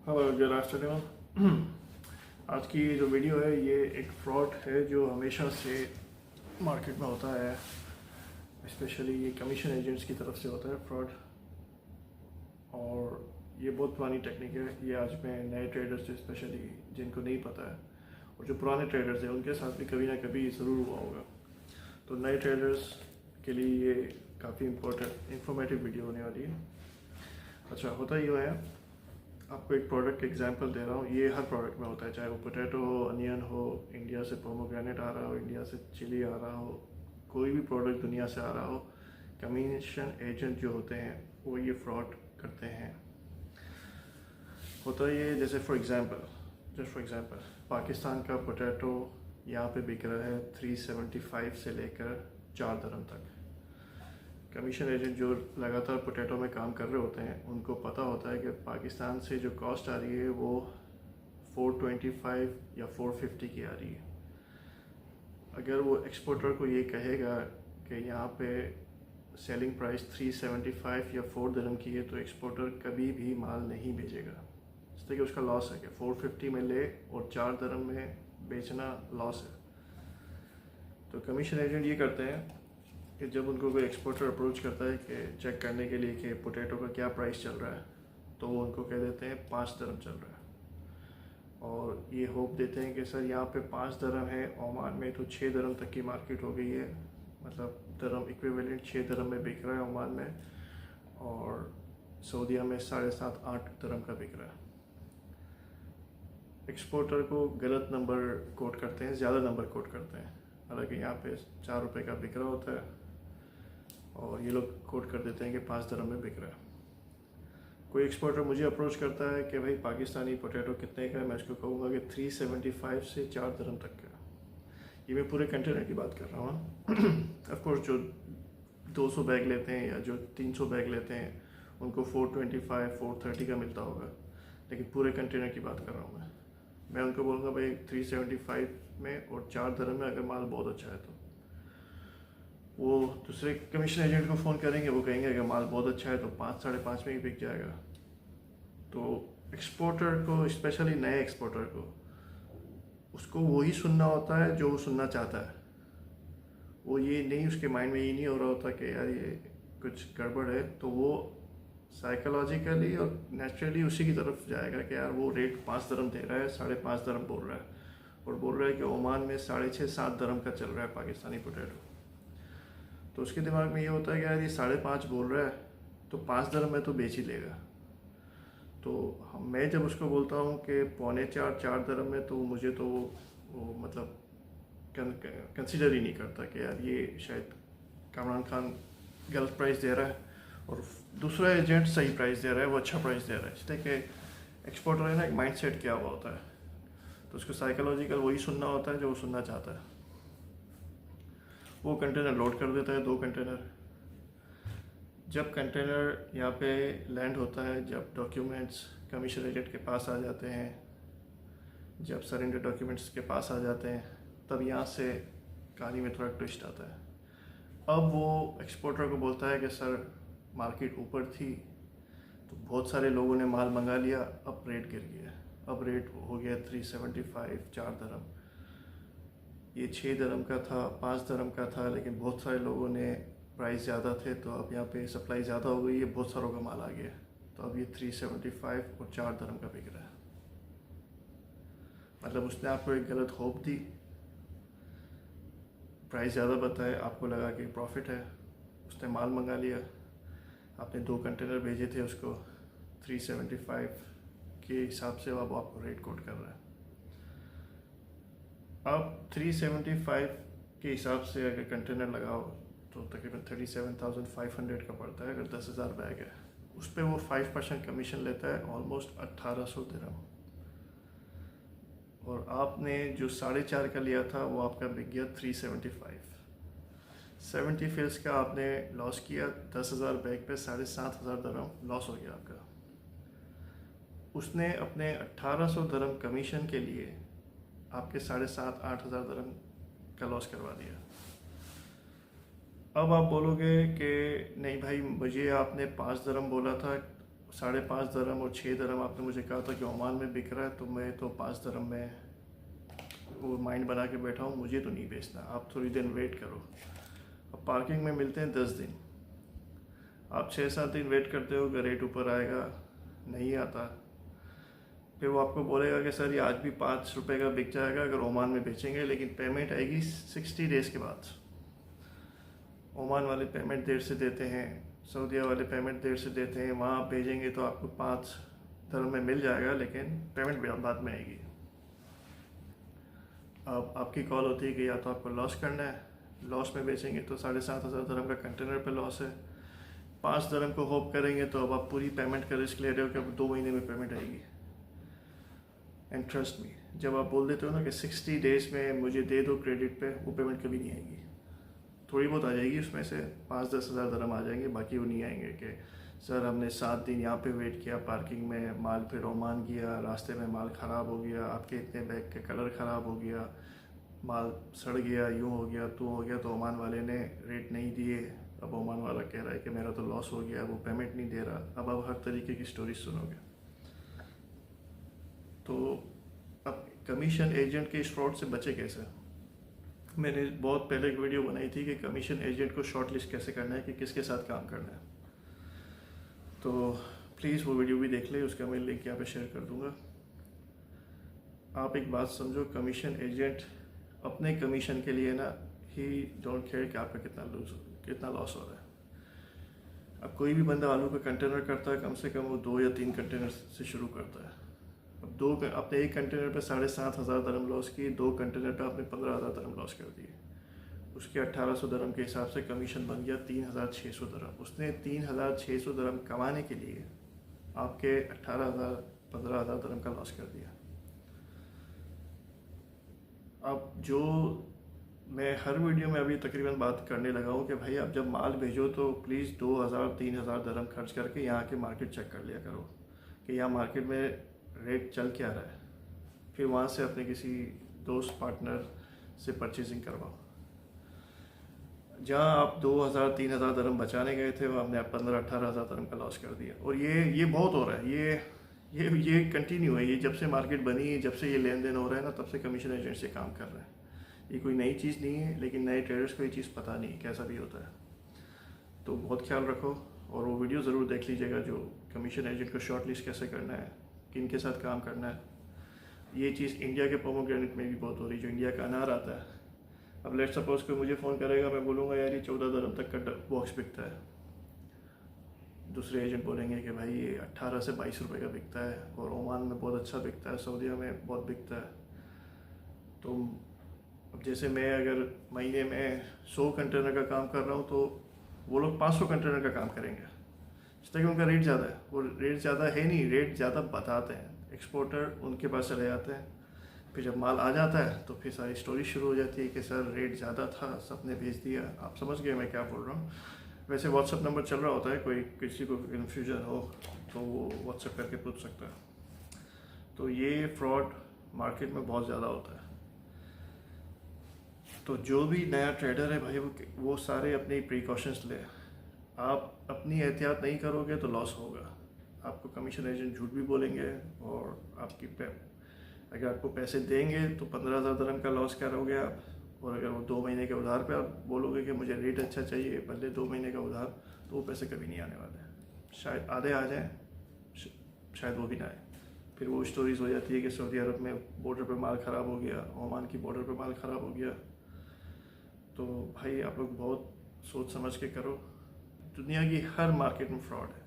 Hello good afternoon. आज की जो वीडियो है ये एक फ्रॉड है जो हमेशा से मार्केट में होता है। स्पेशली ये कमीशन एजेंट्स की तरफ से होता है फ्रॉड, और ये बहुत पुरानी टेक्निक है। ये आज मैं नए ट्रेडर्स से स्पेशली जिनको नहीं पता है, और जो पुराने ट्रेडर्स हैं उनके साथ भी कभी ना कभी ज़रूर हुआ होगा। तो नए ट्रेडर्स के लिए ये काफ़ी इंफॉर्मेटिव वीडियो होने वाली है। अच्छा, होता ये है, आपको एक प्रोडक्ट का एग्जांपल दे रहा हूँ। ये हर प्रोडक्ट में होता है, चाहे वो पोटैटो हो, अनियन हो, इंडिया से पोमोग्रेनेट आ रहा हो, इंडिया से चिली आ रहा हो, कोई भी प्रोडक्ट दुनिया से आ रहा हो, कमीशन एजेंट जो होते हैं वो ये फ्रॉड करते हैं। होता ये जैसे जस्ट फॉर एग्जांपल पाकिस्तान का पोटैटो यहाँ पे बिक रहा है 375 से लेकर 4 दरम तक। कमीशन एजेंट जो लगातार पोटैटो में काम कर रहे होते हैं उनको पता होता है कि पाकिस्तान से जो कॉस्ट आ रही है वो 425 या 450 की आ रही है। अगर वो एक्सपोर्टर को ये कहेगा कि यहाँ पे सेलिंग प्राइस 375 या 4 दरम की है, तो एक्सपोर्टर कभी भी माल नहीं भेजेगा। इसलिए कि उसका लॉस है कि 450 में ले और 4 दरम में बेचना लॉस है। तो कमीशन एजेंट ये करते हैं कि जब उनको कोई एक्सपोर्टर अप्रोच करता है कि चेक करने के लिए कि पोटैटो का क्या प्राइस चल रहा है, तो वो उनको कह देते हैं 5 दरम चल रहा है, और ये होप देते हैं कि सर यहाँ पे 5 दरम है, ओमान में तो 6 दरम तक की मार्केट हो गई है। मतलब दरम इक्विवेलेंट 6 दरम में बिक रहा है ओमान में, और सऊदीया में 7.5-8 दरम का बिक रहा है। एक्सपोर्टर को गलत नंबर कोट करते हैं, ज़्यादा नंबर कोट करते हैं। हालांकि यहाँ पे 4 रुपये का बिक रहा होता है और ये लोग कोट कर देते हैं कि 5 दरम में बिक रहा है। कोई एक्सपोर्टर मुझे अप्रोच करता है कि भाई पाकिस्तानी पोटैटो कितने का है, मैं उसको कहूँगा कि 375 से 4 दरम तक का। ये मैं पूरे कंटेनर की बात कर रहा हूँ। ऑफकोर्स जो 200 बैग लेते हैं या जो 300 बैग लेते हैं उनको 425 430 का मिलता होगा, लेकिन पूरे कंटेनर की बात कर रहा हूँ मैं उनको बोलूँगा भाई 375 में और 4 दरम में अगर माल बहुत अच्छा है तो वो दूसरे कमीशन एजेंट को फ़ोन करेंगे, वो कहेंगे अगर माल बहुत अच्छा है तो 5-5.5 में ही बिक जाएगा। तो एक्सपोर्टर को, स्पेशली नए एक्सपोर्टर को, उसको वही सुनना होता है जो वो सुनना चाहता है। वो ये नहीं, उसके माइंड में ये नहीं हो रहा होता कि यार ये कुछ गड़बड़ है, तो वो साइकोलॉजिकली और नेचुरली उसी की तरफ जाएगा कि यार वो रेट 5 दरम दे रहा है, 5.5 दरम बोल रहा है, और बोल रहा है कि ओमान में 6.5-7 दरम का चल रहा है पाकिस्तानी पोटैटो। तो उसके दिमाग में ये होता है कि यार ये 5.5 बोल रहा है तो 5 दरम में तो बेच ही लेगा। तो मैं जब उसको बोलता हूँ कि 3.25-4 दरम में, तो मुझे तो वो मतलब कंसिडर ही नहीं करता कि यार ये शायद कामरान खान गलत प्राइस दे रहा है और दूसरा एजेंट सही प्राइस दे रहा है, वो अच्छा प्राइस दे रहा है। इसलिए कि एक्सपोर्टर है ना, एक माइंड सेट किया हुआ होता है, तो उसको साइकोलॉजिकल वही सुनना होता है जो वो सुनना चाहता है। वो कंटेनर लोड कर देता है, 2 कंटेनर। जब कंटेनर यहाँ पे लैंड होता है, जब डॉक्यूमेंट्स कमीशन एजेंट के पास आ जाते हैं, जब सरेंडर डॉक्यूमेंट्स के पास आ जाते हैं, तब यहाँ से कहानी में थोड़ा ट्विस्ट आता है। अब वो एक्सपोर्टर को बोलता है कि सर मार्केट ऊपर थी तो बहुत सारे लोगों ने माल मंगा लिया, अब रेट गिर गया, अब रेट हो गया 375 4 दरम। ये 6 दरम का था, 5 दरम का था, लेकिन बहुत सारे लोगों ने प्राइस ज़्यादा थे तो अब यहाँ पे सप्लाई ज़्यादा हो गई है, बहुत सारों का माल आ गया, तो अब ये 375 और 4 दरम का बिक रहा है। मतलब उसने आपको एक गलत होप दी, प्राइस ज़्यादा बताए, आपको लगा कि प्रॉफिट है, उसने माल मंगा लिया, आपने 2 कंटेनर भेजे थे उसको 375 के हिसाब से, अब आपको रेट कोट कर रहा है। अब 375 के हिसाब से अगर कंटेनर लगाओ तो तकरीबन 37,500 का पड़ता है। अगर 10,000 बैग है, उस पर वो 5% कमीशन लेता है, ऑलमोस्ट 1800 दिरहम। और आपने जो 4.5 का लिया था वो आपका बिक गया 375। 70 फेल्स का आपने लॉस किया, 10,000 बैग पे 7,500 दिरहम लॉस हो गया आपका। उसने अपने 1800 दिरहम कमीशन के लिए आपके 7,500-8,000 दिरहम का लॉस करवा दिया। अब आप बोलोगे कि नहीं भाई, मुझे आपने 5 दरम बोला था 5.5 दरम और 6 दरम आपने मुझे कहा था कि ओमान में बिक रहा है, तो मैं तो 5 दरम में वो माइंड बना के बैठा हूँ, मुझे तो नहीं बेचना, आप थोड़ी दिन वेट करो। अब पार्किंग में मिलते हैं 10 दिन, आप 6-7 दिन वेट करते हो कि रेट ऊपर आएगा, नहीं आता। फिर वो आपको बोलेगा कि सर ये आज भी 5 रुपये का बिक जाएगा अगर ओमान में बेचेंगे, लेकिन पेमेंट आएगी 60 डेज़ के बाद। ओमान वाले पेमेंट देर से देते हैं, सऊदीया वाले पेमेंट देर से देते हैं। वहाँ आप भेजेंगे तो आपको 5 दरम में मिल जाएगा, लेकिन पेमेंट बाद में आएगी। अब आपकी कॉल होती है कि या तो आपको लॉस करना है, लॉस में बेचेंगे तो 7,500 दरम का कंटेनर पे लॉस है। 5 दरम को होप करेंगे तो अब आप पूरी पेमेंट का रिस्क ले रहे हो कि अब 2 महीने में पेमेंट आएगी। एंड ट्रस्ट मी, जब आप बोल देते हो ना कि 60 डेज़ में मुझे दे दो क्रेडिट पे, वो पेमेंट कभी नहीं आएगी। थोड़ी बहुत आ जाएगी, उसमें से 5-10 हज़ार दरम आ जाएंगे, बाकी वो नहीं आएंगे कि सर हमने 7 दिन यहाँ पे वेट किया पार्किंग में, माल फिर ओमान गया, रास्ते में माल ख़राब हो गया, आपके इतने बैग के कलर ख़राब हो गया, माल सड़ गया, यूँ हो गया, तो हो गया, तो ओमान वाले ने रेट नहीं दिए। अब ओमान वाला कह रहा है कि मेरा तो लॉस हो गया, वो पेमेंट नहीं दे रहा। अब आप हर तरीके की स्टोरी सुनोगे। तो अब कमीशन एजेंट के इस फ्रॉड से बचे कैसे? मैंने बहुत पहले एक वीडियो बनाई थी कि कमीशन एजेंट को शॉर्ट लिस्ट कैसे करना है, कि किसके साथ काम करना है। तो प्लीज़ वो वीडियो भी देख ले, उसका मैं लिंक यहाँ पे शेयर कर दूँगा। आप एक बात समझो, कमीशन एजेंट अपने कमीशन के लिए ना ही डोंट केयर कि आपका कितना लॉस हो रहा है। अब कोई भी बंदा आलू का कंटेनर करता है, कम से कम वो 2 या 3 कंटेनर से शुरू करता है। अब अपने एक कंटेनर पे 7,500 दरम लॉस किए, 2 कंटेनर पे आपने 15,000 दरम लॉस कर दिए। उसके 1,800 दरम के हिसाब से कमीशन बन गया 3,600 दरम। उसने 3,600 दरम कमाने के लिए आपके 18,000-15,000 दरम का लॉस कर दिया। अब जो मैं हर वीडियो में अभी तकरीबन बात करने लगा हूँ कि भाई आप जब माल भेजो तो प्लीज़ 2,000-3,000 दरम खर्च करके यहाँ के मार्केट चेक कर लिया करो कि यहाँ मार्केट में रेट चल क्या रहा है। फिर वहाँ से अपने किसी दोस्त पार्टनर से परचेजिंग करवाओ। जहाँ आप 2,000-3,000 दरम बचाने गए थे, वहाँ आपने 15,000-18,000 दरम का लॉस कर दिया। और ये बहुत हो रहा है, ये कंटिन्यू है। ये जब से मार्केट बनी है, जब से ये लेन देन हो रहा है ना, तब से कमीशन एजेंट से काम कर रहे हैं। ये कोई नई चीज़ नहीं है, लेकिन नए ट्रेडर्स को ये चीज़ पता नहीं कैसा भी होता है। तो बहुत ख्याल रखो और वो वीडियो ज़रूर देख लीजिएगा, जो कमीशन एजेंट को शॉर्ट लिस्ट कैसे करना है, किन के साथ काम करना है। ये चीज़ इंडिया के पोमोग्रेनेट में भी बहुत हो रही है, जो इंडिया का अनार आता है। अब लेट्स सपोज कोई मुझे फ़ोन करेगा, मैं बोलूँगा यार ये 14 दरम तक का बॉक्स बिकता है। दूसरे एजेंट बोलेंगे कि भाई ये 18 से 22 रुपये का बिकता है, और ओमान में बहुत अच्छा बिकता है, सऊदीया में बहुत बिकता है। तो अब जैसे मैं अगर महीने में 100 कंटेनर का काम कर रहा हूँ, तो वो लोग 500 कंटेनर का काम करेंगे, इसलिए कि उनका रेट ज़्यादा है। वो रेट ज़्यादा है नहीं, रेट ज़्यादा बताते हैं, एक्सपोर्टर उनके पास चले जाते हैं। फिर जब माल आ जाता है तो फिर सारी स्टोरी शुरू हो जाती है कि सर रेट ज़्यादा था, सबने भेज दिया। आप समझ गए मैं क्या बोल रहा हूँ। वैसे व्हाट्सएप नंबर चल रहा होता है, कोई किसी को कन्फ्यूजन हो तो वो व्हाट्सएप करके पूछ सकता है। तो ये फ्रॉड मार्केट में बहुत ज़्यादा होता है। तो जो भी नया ट्रेडर है भाई, वो सारे अपने प्रिकॉशंस ले। आप अपनी एहतियात नहीं करोगे तो लॉस होगा। आपको कमीशन एजेंट झूठ भी बोलेंगे, और अगर आपको पैसे देंगे तो 15,000 दरम का लॉस करोगे आप। और अगर वो 2 महीने के उधार पे आप बोलोगे कि मुझे रेट अच्छा चाहिए, बदले 2 महीने का उधार, तो वो पैसे कभी नहीं आने वाले। शायद आधे आ जाएँ, शायद वो भी ना आए। फिर वो स्टोरीज़ हो जाती है कि सऊदी अरब में बॉर्डर पे माल ख़राब हो गया, ओमान की बॉर्डर पे माल ख़राब हो गया। तो भाई आप लोग बहुत सोच समझ के करो। दुनिया की हर मार्केट में फ्रॉड है।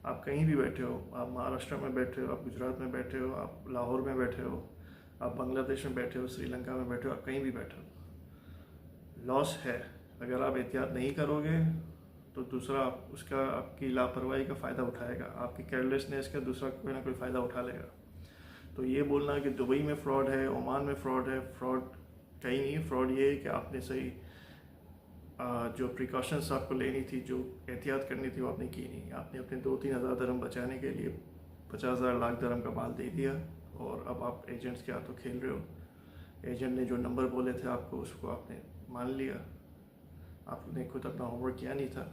आप कहीं भी बैठे हो, आप महाराष्ट्र में बैठे हो, आप गुजरात में बैठे हो, आप लाहौर में बैठे हो, आप बांग्लादेश में बैठे हो, श्रीलंका में बैठे हो, आप कहीं भी बैठे हो, लॉस है। अगर आप एहतियात नहीं करोगे तो दूसरा उसका आपकी लापरवाही का फ़ायदा उठाएगा, आपकी केयरलेसनेस का दूसरा कोई ना कोई फ़ायदा उठा लेगा। तो ये बोलना कि दुबई में फ़्रॉड है, ओमान में फ़्रॉड है, फ़्रॉड कहीं नहीं। फ़्रॉड ये है कि आपने सही जो प्रिकॉशंस आपको लेनी थी, जो एहतियात करनी थी, वो आपने की नहीं। आपने अपने 2-3 हज़ार दरम बचाने के लिए 50,000 लाख दरम का माल दे दिया, और अब आप एजेंट्स के हाथों खेल रहे हो। एजेंट ने जो नंबर बोले थे आपको, उसको आपने मान लिया, आपने खुद अपना होमवर्क किया नहीं था।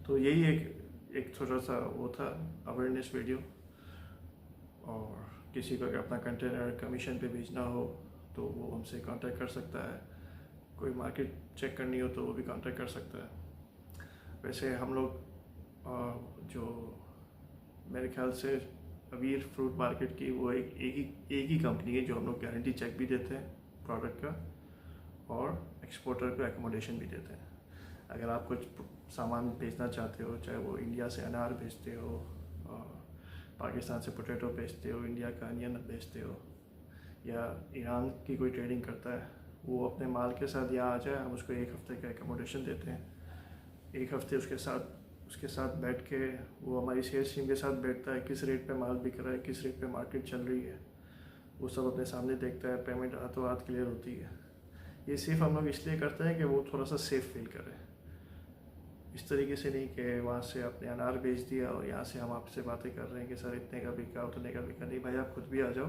तो यही एक एक थोड़ा सा वो था अवेयरनेस वीडियो। और किसी को अगर अपना कंटेनर कमीशन पे भेजना हो तो वो हमसे कांटेक्ट कर सकता है। कोई मार्केट चेक करनी हो तो वो भी कांटेक्ट कर सकता है। वैसे हम लोग जो मेरे ख्याल से अवीर फ्रूट मार्केट की वो एक ही कंपनी है जो हम लोग गारंटी चेक भी देते हैं प्रोडक्ट का और एक्सपोर्टर को एकोमोडेशन भी देते हैं। अगर आप कुछ सामान बेचना चाहते हो, चाहे वो इंडिया से अनार बेचते हो, पाकिस्तान से पोटैटो बेचते हो, इंडिया का अनियन बेचते हो, या ईरान की कोई ट्रेडिंग करता है, वो अपने माल के साथ यहाँ आ जाए, हम उसको 1 हफ्ते का एकोमोडेशन देते हैं। 1 हफ्ते उसके साथ बैठ के वो हमारी सेल्स टीम के साथ बैठता है, किस रेट पे माल बिक रहा है, किस रेट पे मार्केट चल रही है, वो सब अपने सामने देखता है। पेमेंट हाथों हाथ क्लियर होती है। ये सिर्फ हम लोग इसलिए करते हैं कि वो थोड़ा सा सेफ फील करे। इस तरीके से नहीं कि वहाँ से आपने अनार बेच दिया और यहाँ से हम आपसे बातें कर रहे हैं कि सर इतने का बिका, उतने का बिका। नहीं भाई, आप खुद भी आ जाओ।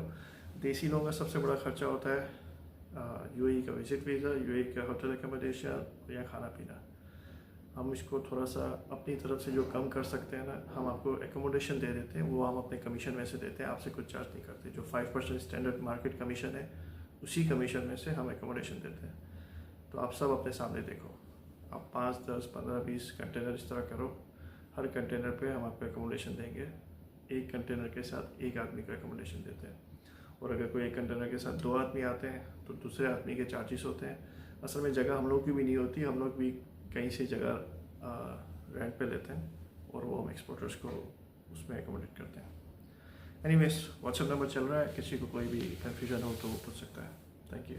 देसी लोगों का सबसे बड़ा खर्चा होता है यूएई का विजिट वीज़ा, यूएई का होटल एकोमोडेशन या खाना पीना। हम इसको थोड़ा सा अपनी तरफ से जो कम कर सकते हैं ना, हम आपको एकोमोडेशन दे देते हैं, वो हम अपने कमीशन में से देते हैं, आपसे कुछ चार्ज नहीं करते। जो 5% स्टैंडर्ड मार्केट कमीशन है, उसी कमीशन में से हम एकोमोडेशन देते हैं। तो आप सब अपने सामने देखो, आप 5, 10, 15, 20 कंटेनर इस तरह करो। हर कंटेनर पे हम आपको एकोमोडेशन देंगे। एक कंटेनर के साथ एक आदमी को एकोमोडेशन देते हैं। और अगर कोई एक कंटेनर के साथ 2 आदमी आते हैं तो दूसरे आदमी के चार्जेस होते हैं। असल में जगह हम लोग की भी नहीं होती, हम लोग भी कहीं से जगह रेंट पे लेते हैं और वो हम एक्सपोर्टर्स को उसमें एकोमोडेट करते हैं। एनीवेज, व्हाट्सएप नंबर चल रहा है, किसी को कोई भी कन्फ्यूजन हो तो वो पूछ सकता है। Thank you.